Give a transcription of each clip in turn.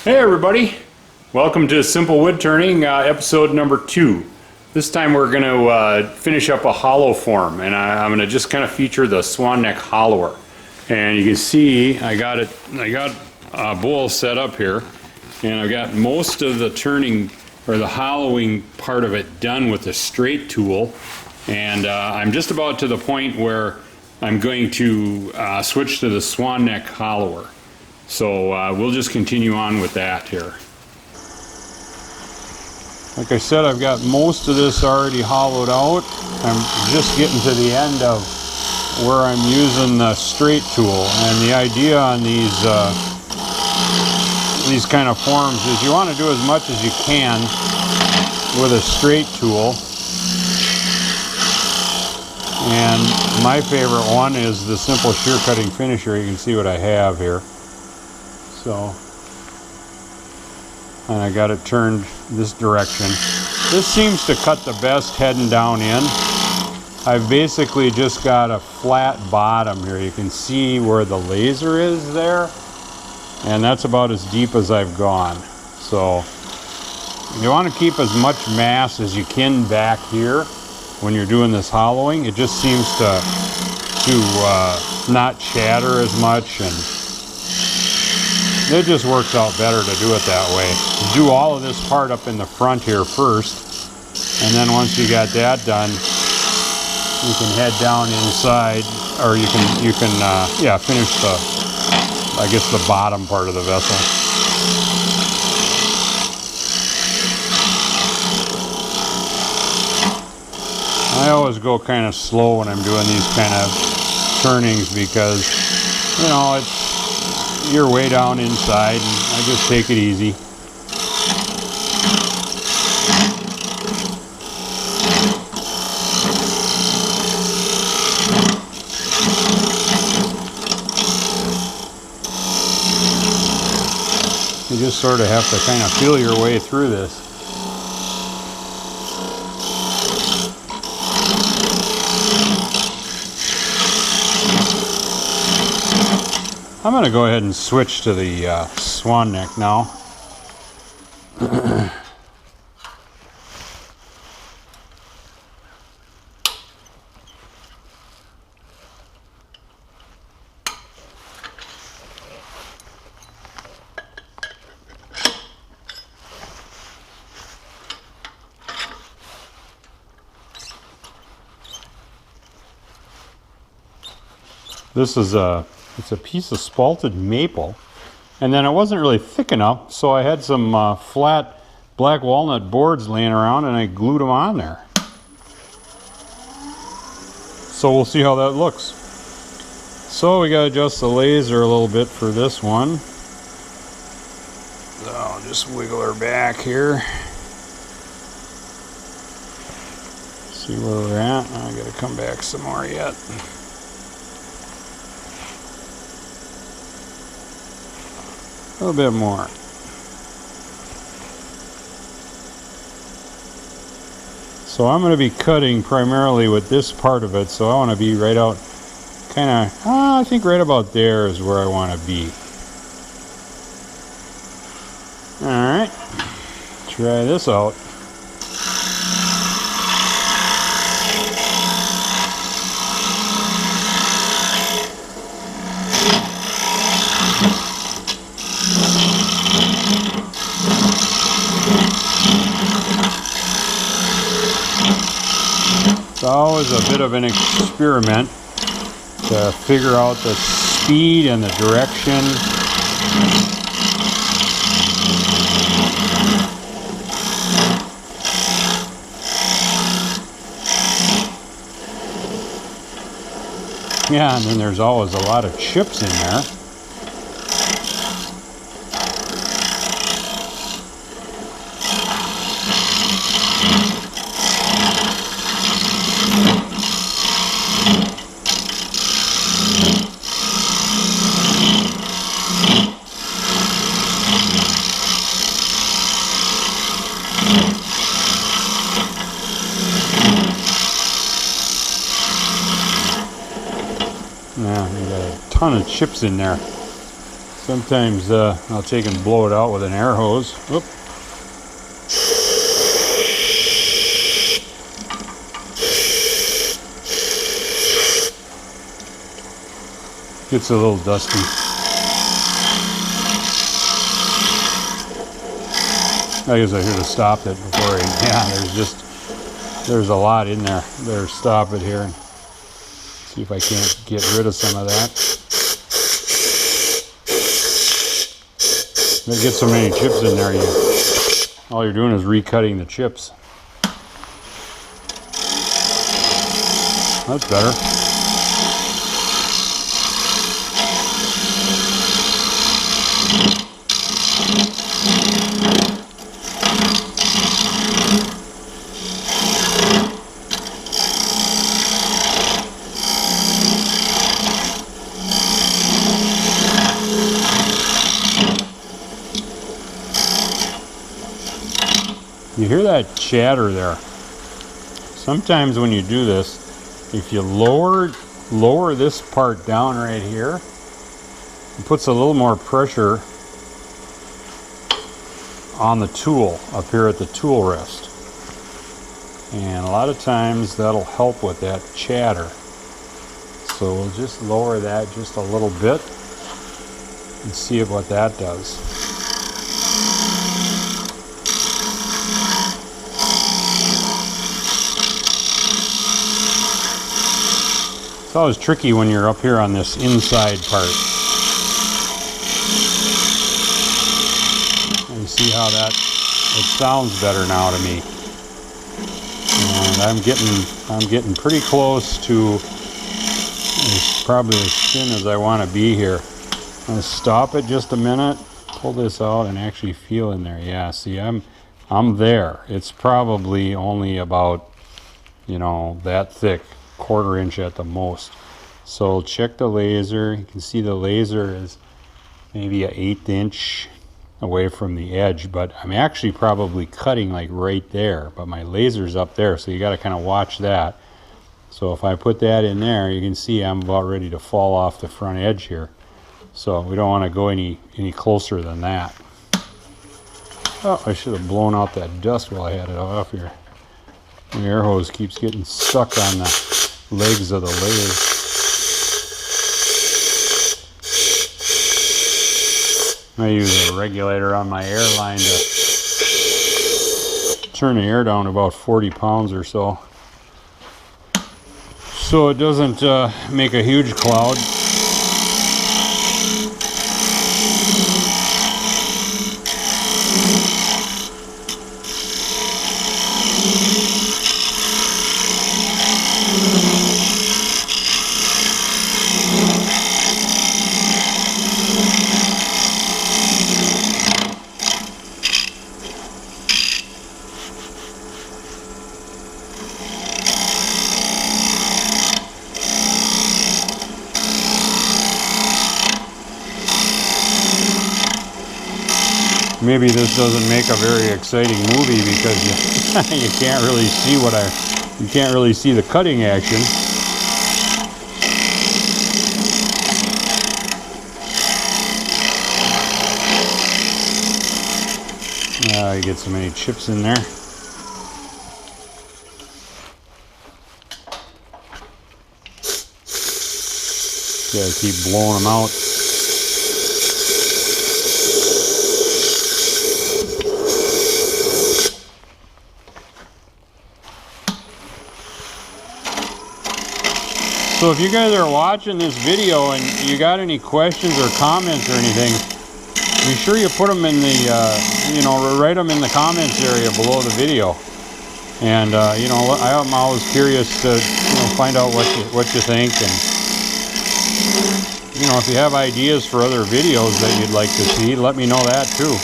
Hey everybody, welcome to Simple Woodturning, episode number 2. This time we're going to finish up a hollow form, and I'm going to just kind of feature the Swan Neck Hollower. And you can see I got a bowl set up here, and I've got most of the turning or the hollowing part of it done with the straight tool, and I'm just about to the point where I'm going to switch to the Swan Neck Hollower. So we'll just continue on with that here. Like I said, I've got most of this already hollowed out. I'm just getting to the end of where I'm using the straight tool. And the idea on these kind of forms is you want to do as much as you can with a straight tool. And my favorite one is the Simple Shear Cutting Finisher. You can see what I have here. So, and I got it turned this direction. This seems to cut the best heading down in. I've basically just got a flat bottom here. You can see where the laser is there, and that's about as deep as I've gone. So you want to keep as much mass as you can back here when you're doing this hollowing. It just seems to not chatter as much, and it just works out better to do it that way. Do all of this part up in the front here first, and then once you got that done, you can head down inside, or you can finish the bottom part of the vessel. I always go kind of slow when I'm doing these kind of turnings because, you're way down inside, and I just take it easy. You just sort of have to kind of feel your way through this. I'm going to go ahead and switch to the Swan Neck now. This is it's a piece of spalted maple, and then it wasn't really thick enough, so I had some flat black walnut boards laying around, and I glued them on there. So we'll see how that looks. So we got to adjust the laser a little bit for this one. So I'll just wiggle her back here. See where we're at. I got to come back some more yet. A little bit more. So I'm going to be cutting primarily with this part of it, so I want to be right out, kind of, I think right about there is where I want to be. Alright, try this out. It's always a bit of an experiment to figure out the speed and the direction. Yeah, and then there's always a lot of chips in there. Yeah, you got a ton of chips in there. Sometimes I'll take and blow it out with an air hose. Oop. Gets a little dusty. I guess I should have stopped it before there's a lot in there. Better stop it here and see if I can't get rid of some of that. They get so many chips in there, all you're doing is recutting the chips. That's better. You hear that chatter there? Sometimes when you do this, if you lower this part down right here, it puts a little more pressure on the tool up here at the tool rest. And a lot of times that'll help with that chatter. So we'll just lower that just a little bit and see what that does. It's always tricky when you're up here on this inside part. And you see how it sounds better now to me. And I'm getting pretty close to probably as thin as I want to be here. I'm going to stop it just a minute, pull this out and actually feel in there. Yeah, see, I'm there. It's probably only about, that thick. 1/4 inch at the most. So check the laser. You can see the laser is maybe an 1/8 inch away from the edge, but I'm actually probably cutting like right there, but my laser's up there, so you got to kind of watch that. So if I put that in there, you can see I'm about ready to fall off the front edge here. So we don't want to go any closer than that. Oh, I should have blown out that dust while I had it off here. The air hose keeps getting stuck on the legs of the lathe. I use a regulator on my air line to turn the air down about 40 pounds or so. So it doesn't make a huge cloud. Maybe this doesn't make a very exciting movie because you can't really see you can't really see the cutting action. You get so many chips in there. Gotta keep blowing them out. So if you guys are watching this video and you got any questions or comments or anything, be sure you put them in the, write them in the comments area below the video. And, I'm always curious to, find out what you think. And, if you have ideas for other videos that you'd like to see, let me know that too.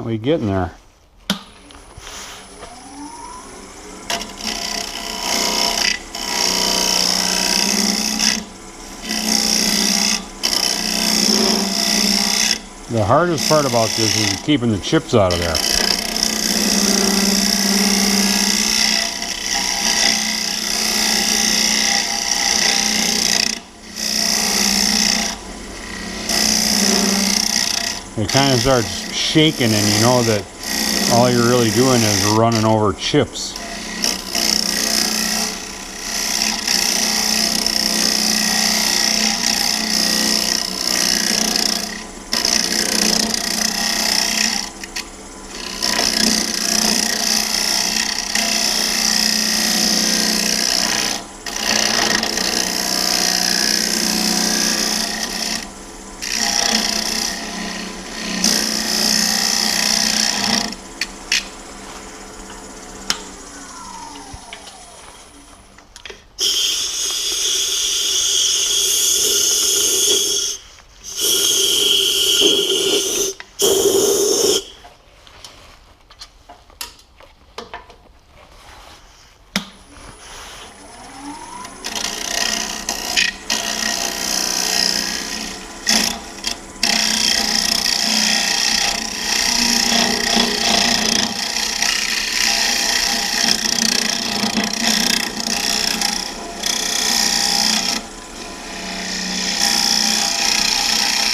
we getting there. The hardest part about this is keeping the chips out of there. It kind of starts shaking and you know that all you're really doing is running over chips.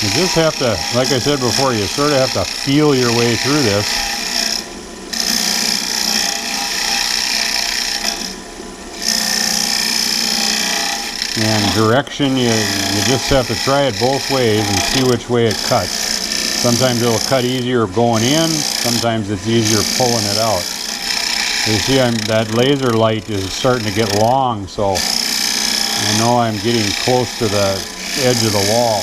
You just have to, like I said before, you sort of have to feel your way through this. And direction, you just have to try it both ways and see which way it cuts. Sometimes it'll cut easier going in, sometimes it's easier pulling it out. You see, that laser light is starting to get long, so I know I'm getting close to the edge of the wall.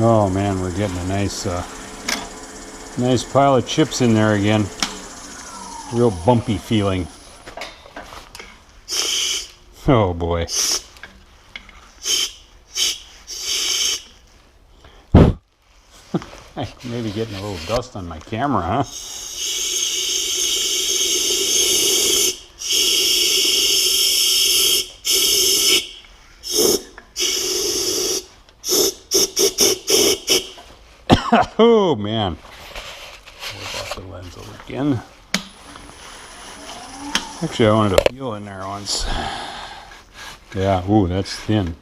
Oh man, we're getting a nice pile of chips in there again. Real bumpy feeling. Oh boy. Maybe getting a little dust on my camera, huh? Oh man. Work off the lens again. Actually, I wanted to feel in there once. Yeah, ooh, that's thin.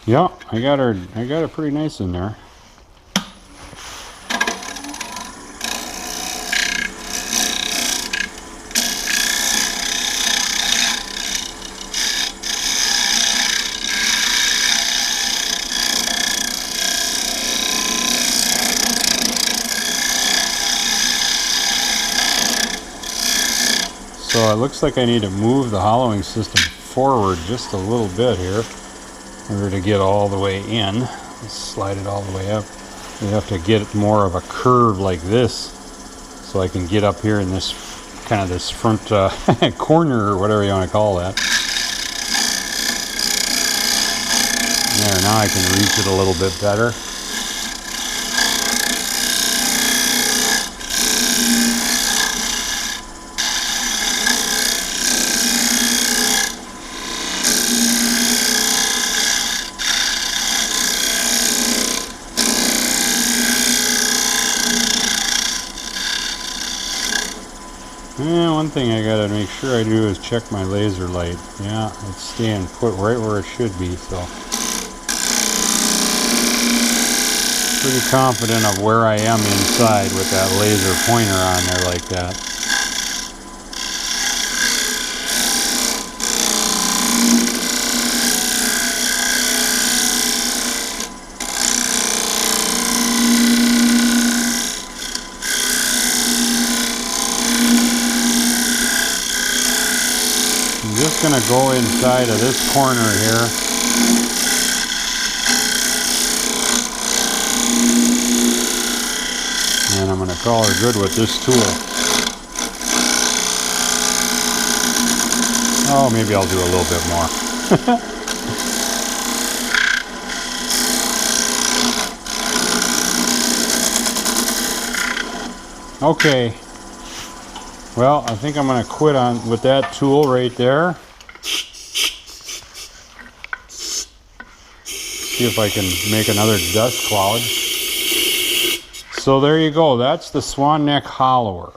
Yeah, I got her pretty nice in there. So it looks like I need to move the hollowing system forward just a little bit here in order to get all the way in. Let's slide it all the way up. You have to get more of a curve like this so I can get up here in this kind of this front corner or whatever you want to call that. There, now I can reach it a little bit better. Yeah, one thing I gotta make sure I do is check my laser light. Yeah, it's staying put right where it should be, so. Pretty confident of where I am inside with that laser pointer on there like that. I'm just going to go inside of this corner here. And I'm going to call her good with this tool. Oh, maybe I'll do a little bit more. Okay. Well, I think I'm going to quit on with that tool right there. See if I can make another dust cloud. So there you go. That's the Swan Neck Hollower.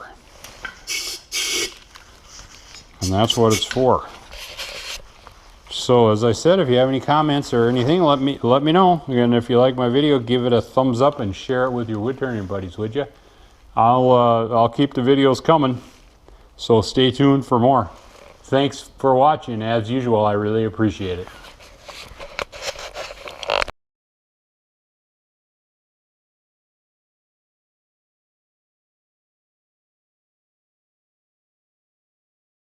And that's what it's for. So as I said, if you have any comments or anything, let me know. And if you like my video, give it a thumbs up and share it with your wood turning buddies, would you? I'll keep the videos coming. So stay tuned for more. Thanks for watching. As usual, I really appreciate it.